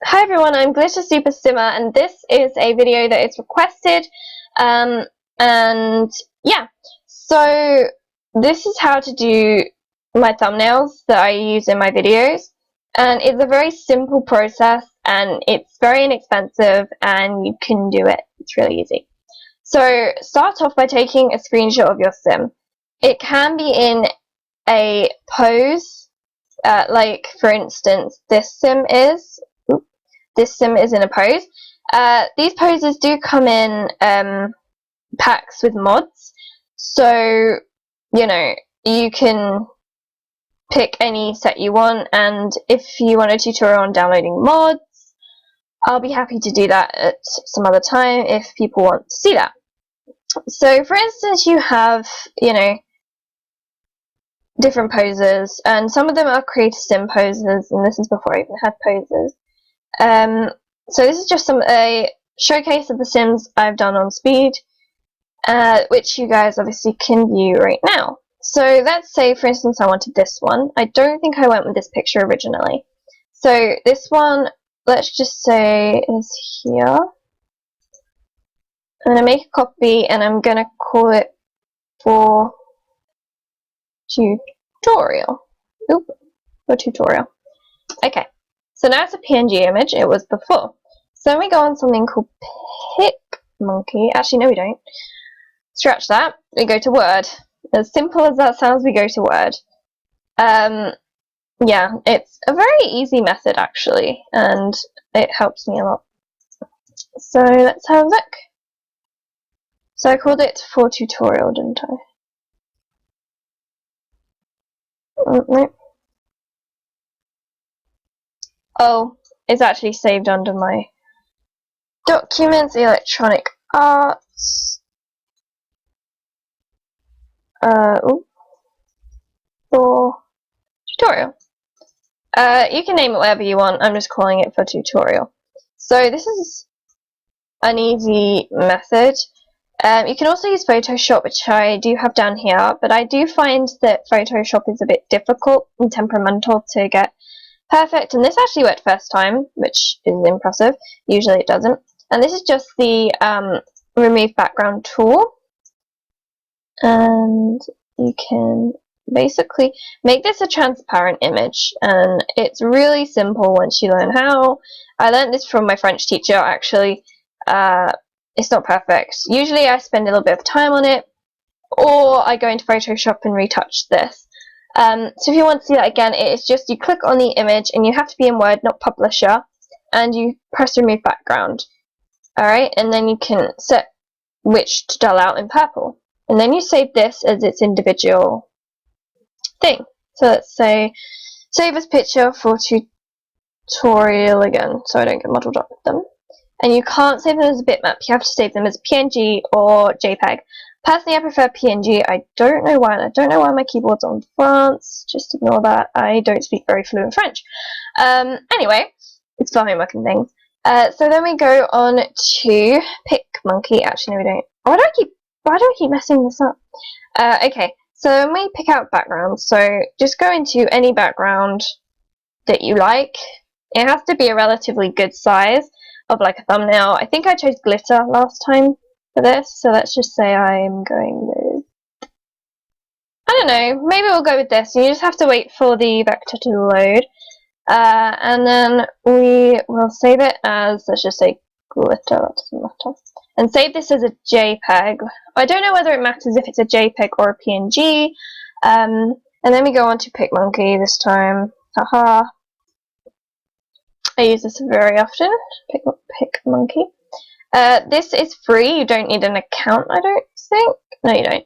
Hi everyone, I'm Glitter Super Simmer, and this is a video that is requested. And yeah, so this is how to do my thumbnails that I use in my videos, and it's a very simple process, and it's very inexpensive, and you can do it. It's really easy. So start off by taking a screenshot of your sim. It can be in a pose, like for instance, this sim is. This sim is in a pose. These poses do come in packs with mods, so you can pick any set you want, and if you want a tutorial on downloading mods, I'll be happy to do that at some other time if people want to see that. So for instance, you have different poses, and some of them are creator sim poses, and this is before I even had poses. So this is just a showcase of the sims I've done on speed, which you guys obviously can view right now. So let's say, for instance, I wanted this one. I don't think I went with this picture originally. So this one, let's just say, is here. I'm going to make a copy, and I'm going to call it for tutorial. Oop, for tutorial. Okay. So now it's a PNG image. It was before. So then we go on something called PicMonkey. Actually, no, we don't. Scratch that. We go to Word. As simple as that sounds, we go to Word. Yeah, it's a very easy method actually, and it helps me a lot. So let's have a look. So I called it for tutorial, didn't I? No. Oh, it's actually saved under my documents, electronic arts. For tutorial. You can name it whatever you want. I'm just calling it for tutorial. So this is an easy method. You can also use Photoshop, which I do have down here, but I do find that Photoshop is a bit difficult and temperamental to get perfect, and this actually worked first time, which is impressive. Usually it doesn't. And this is just the remove background tool, and you can basically make this a transparent image, and it's really simple once you learn how. I learned this from my French teacher actually. It's not perfect. Usually I spend a little bit of time on it, or I go into Photoshop and retouch this. So if you want to see that again, it's just you click on the image, and you have to be in Word, not Publisher, and you press remove background. Alright, and then you can set which to dull out in purple. And then you save this as its individual thing. So let's say save as picture for tutorial again, so I don't get muddled up with them. And you can't save them as a bitmap, you have to save them as PNG or JPEG. Personally, I prefer PNG. I don't know why, and I don't know why my keyboard's on France. Just ignore that. I don't speak very fluent French. Anyway, it's fluffy looking things. So then we go on to PicMonkey. Actually, no, we don't. Why do I keep messing this up? Okay, so when we pick out backgrounds, so just go into any background that you like. It has to be a relatively good size of like a thumbnail. I think I chose glitter last time for this, so let's just say I'm going with, I don't know, maybe we'll go with this. You just have to wait for the vector to load, and then we will save it as, let's just say glitter, that doesn't matter, and save this as a JPEG. I don't know whether it matters if it's a JPEG or a PNG, and then we go on to PicMonkey this time. Haha. I use this very often. PicMonkey. This is free. You don't need an account, I don't think. No, you don't.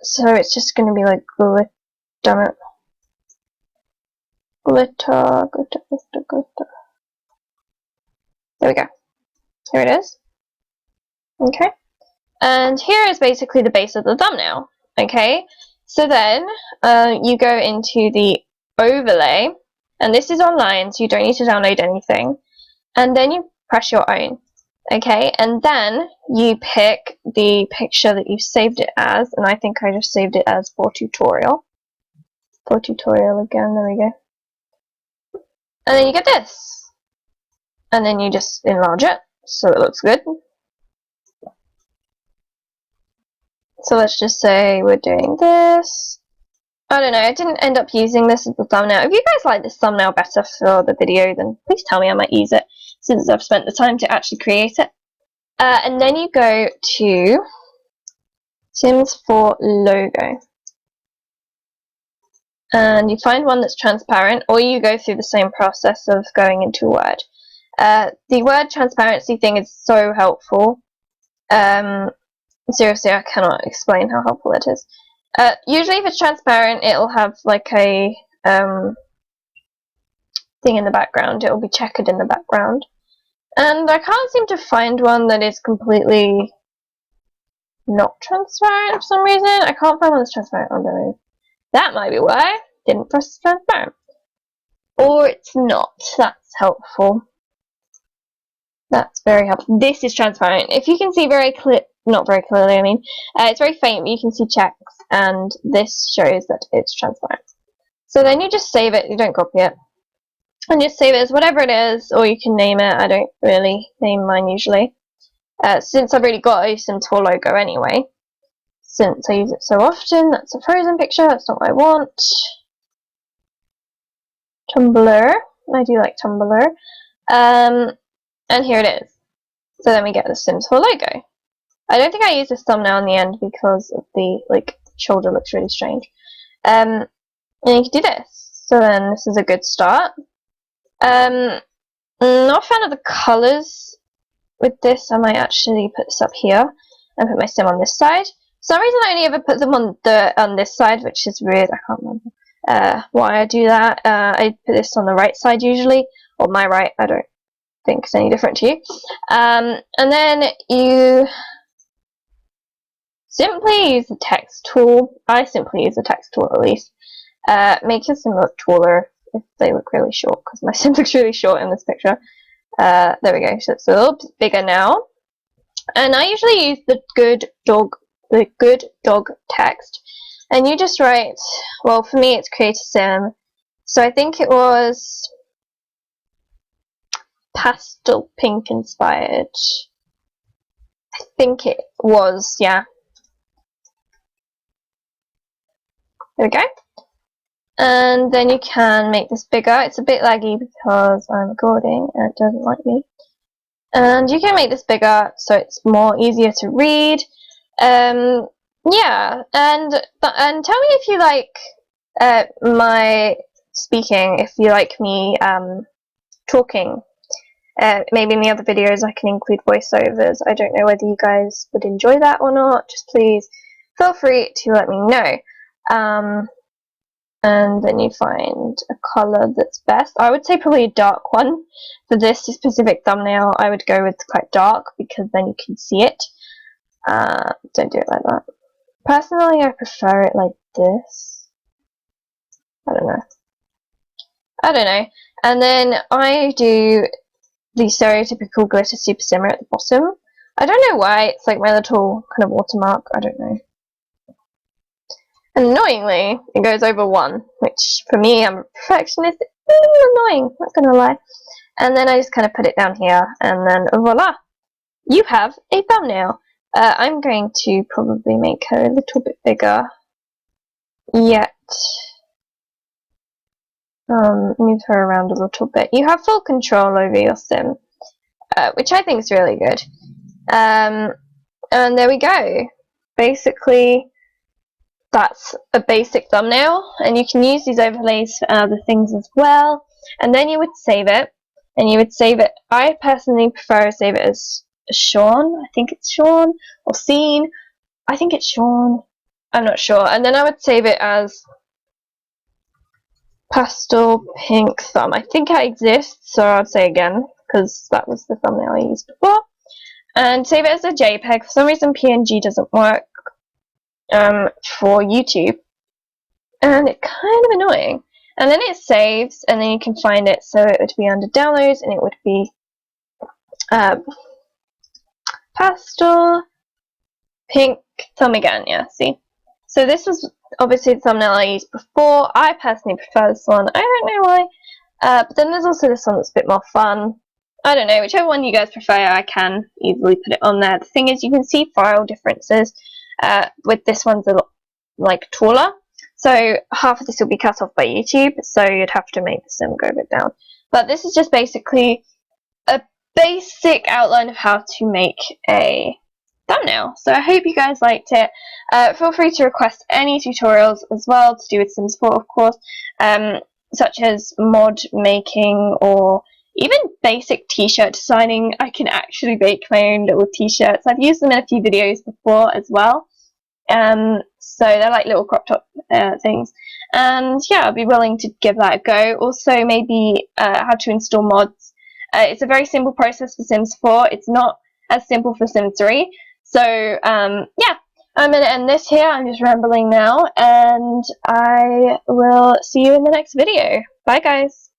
So it's just going to be like glitter. Damn it. Glitter, glitter, glitter, glitter. There we go. Here it is. Okay. And here is basically the base of the thumbnail. Okay. So then you go into the overlay, and this is online, so you don't need to download anything. And then you press your own. Okay, and then you pick the picture that you saved it as, and I think I just saved it as for tutorial. For tutorial again, there we go. And then you get this. and then you just enlarge it so it looks good. So let's just say we're doing this. I don't know, I didn't end up using this as the thumbnail. If you guys like this thumbnail better for the video, then please tell me, I might use it since I've spent the time to actually create it. And then you go to Sims 4 logo. And you find one that's transparent, or you go through the same process of going into Word. The word transparency thing is so helpful. Seriously, I cannot explain how helpful it is. Usually if it's transparent, it'll have like a thing in the background. It'll be checkered in the background. And I can't seem to find one that is completely not transparent for some reason. I can't find one that's transparent. Oh, no. That might be why I didn't press transparent. Or it's not. That's helpful. That's very helpful. This is transparent. If you can see very clear, not very clearly, I mean, it's very faint, but you can see checks, and this shows that it's transparent. So then you just save it, you don't copy it, and just save it as whatever it is, or you can name it. I don't really name mine usually, since I've already got a Sims 4 logo anyway, since I use it so often. That's a Frozen picture, that's not what I want. Tumblr, I do like Tumblr. And here it is. So then we get the Sims 4 logo. I don't think I use this thumbnail in the end because of the shoulder looks really strange. And you can do this. So then this is a good start. Not a fan of the colours with this. I might actually put this up here and put my sim on this side. For some reason I only ever put them on this side, which is weird. I can't remember why I do that. I put this on the right side usually, or my right. I don't think it's any different to you. And then you simply use the text tool. I simply use the text tool at least. Make your sim look taller if they look really short, because my sim looks really short in this picture. There we go. So it's a little bit bigger now. And I usually use the good dog text. And you just write, well, for me it's create a sim. So I think it was pastel pink inspired. I think it was, yeah. There we go. And then you can make this bigger. It's a bit laggy because I'm recording and it doesn't like me. And you can make this bigger so it's more easier to read. Yeah, and tell me if you like my speaking, if you like me talking. Maybe in the other videos I can include voiceovers. I don't know whether you guys would enjoy that or not. Just please feel free to let me know. And then you find a colour that's best. I would say probably a dark one. For this specific thumbnail, I would go with quite dark because then you can see it. Don't do it like that. Personally, I prefer it like this. I don't know. And then I do the stereotypical glitter super simmer at the bottom. I don't know why, it's like my little kind of watermark, I don't know. And annoyingly, it goes over 1, which for me, I'm a perfectionist, annoying, not gonna lie. And then I just kind of put it down here, and then voila! You have a thumbnail. I'm going to probably make her a little bit bigger, yet move her around a little bit. You have full control over your sim, which I think is really good. And there we go. Basically, that's a basic thumbnail, and you can use these overlays for other things as well. And then you would save it, and you would save it. I personally prefer to save it as Sean. I think it's Sean, or Scene. I think it's Sean. I'm not sure. And then I would save it as pastel pink thumb. I think that exists, so I'd say again, because that was the thumbnail I used before. And save it as a JPEG. For some reason PNG doesn't work for YouTube, and it's kind of annoying. And then it saves, and then you can find it, so it would be under downloads, and it would be pastel pink thumb again. Yeah, see. So this was obviously the thumbnail I used before. I personally prefer this one. I don't know why. But then there's also this one that's a bit more fun. I don't know, whichever one you guys prefer, I can easily put it on there. The thing is, you can see file differences. With this one's a lot like taller, so half of this will be cut off by YouTube, so you'd have to make the sim go a bit down. But this is just basically a basic outline of how to make a thumbnail. So I hope you guys liked it. Feel free to request any tutorials as well to do with Sims 4, of course, such as mod making or even basic t-shirt designing. I can actually make my own little t-shirts. I've used them in a few videos before as well. So they're like little crop top things. And yeah, I'll be willing to give that a go. Also, maybe how to install mods. It's a very simple process for Sims 4. It's not as simple for Sims 3. So yeah, I'm going to end this here. I'm just rambling now, and I will see you in the next video. Bye guys!